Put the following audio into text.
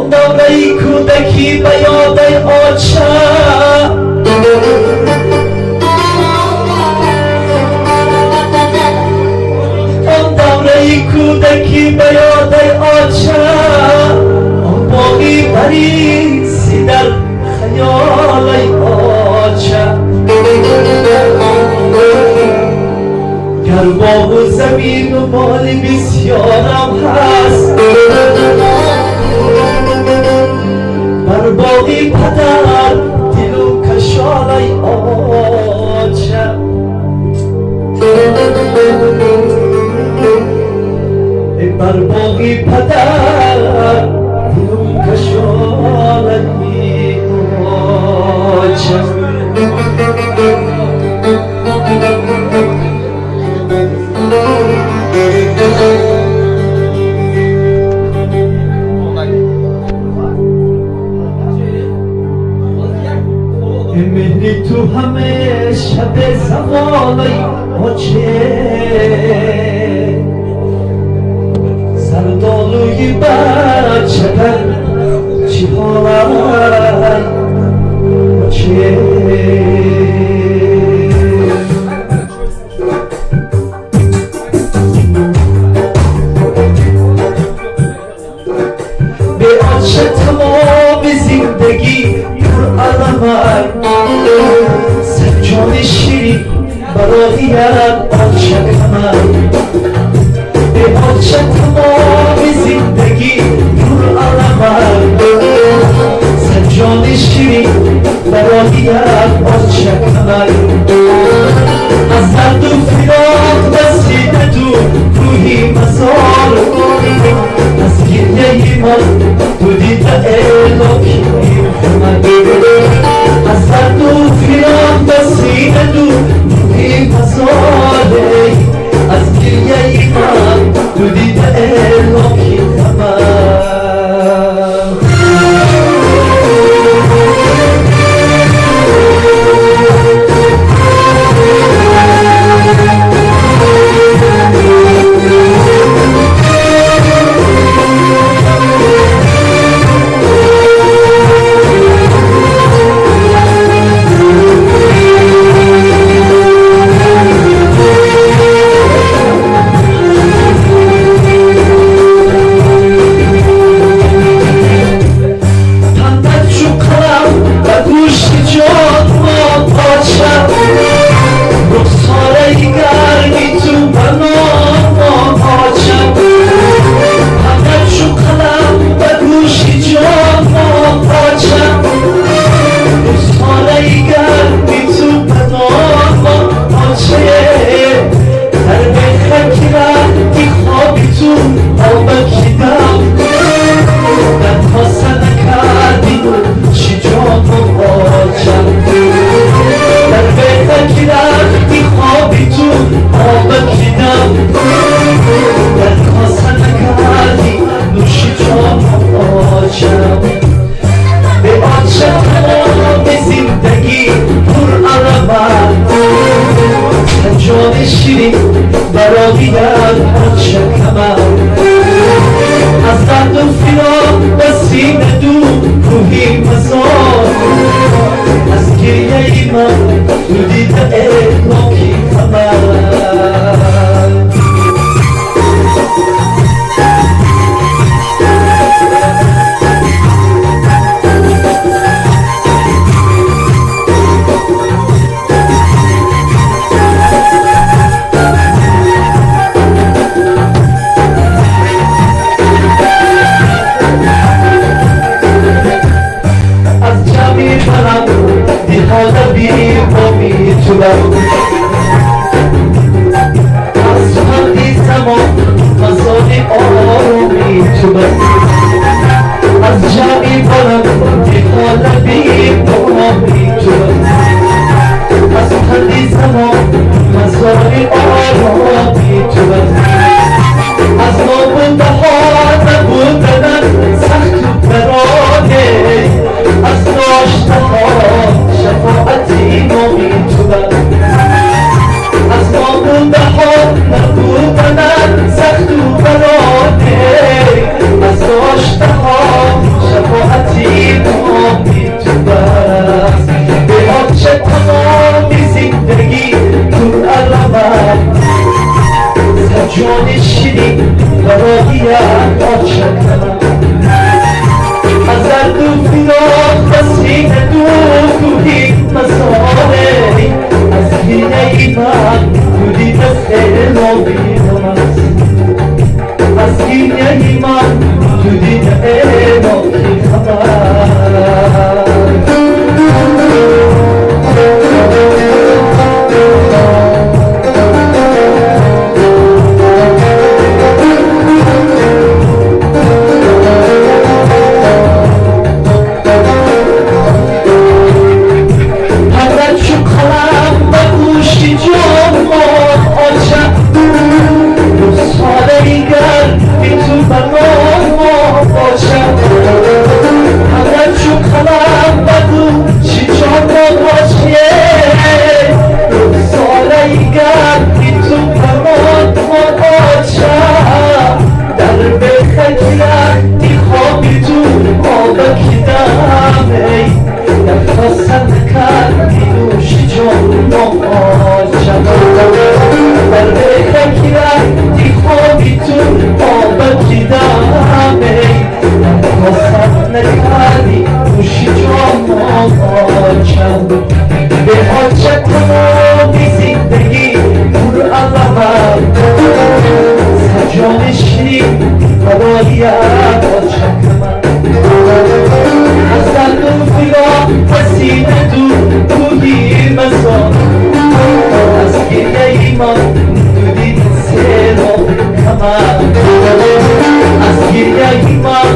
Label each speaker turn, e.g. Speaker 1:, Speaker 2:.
Speaker 1: آن دوره کودکی به یاد آچه آن دوره کودکی به یاد آچه آن باقی بریزی در خیال آچه گر باغ و زمین و مال بسیارم هست بر باقی پدر دل و کشالای آچه بر باقی پدر دل و کشالای آچه مهری تو همه شب زوالای آچه سردالوی بچه در چی حالای آچه به آچه تمام زندگی پر علمای سجاد شیرین برایت آنچه کمر به آنچه تمام زندگی پر علمم سجاد شیرین برایت آنچه کمر از درد و فراق بسیده دور روحی مزار از گریه من تو دیده الهی از درد و فراق بسیده دور روحی مزاره از گریه من تو دیده الهی خبر شیرین برایت آنچه کمر از درد و فراق بسیده دور روحی مزار از گریه من تو دیده الهی خبر حالا بی با میتونم از همین زمان مزانی آرومی میتونم از جمعی برم حالا بی با میتونم از همین زمان مزانی آرومی میتونم از نابونده ها نبودنم سخت برانه از داشته ها شفاعتی نمیتونم از نابونده ها نبودنم سخت و برانه از داشته ها چکم از درد و فراق و سینه دوری مساره از گریه من بودی مثل نابیدم از گریه من بودی نابیدم به حاجت تمامی زندگی نور علمم سجان شیرین هدایت چکم از درد و فراق و سینه دوری مسان از گریه ایمان دودی سر و کمر از گریه ایمان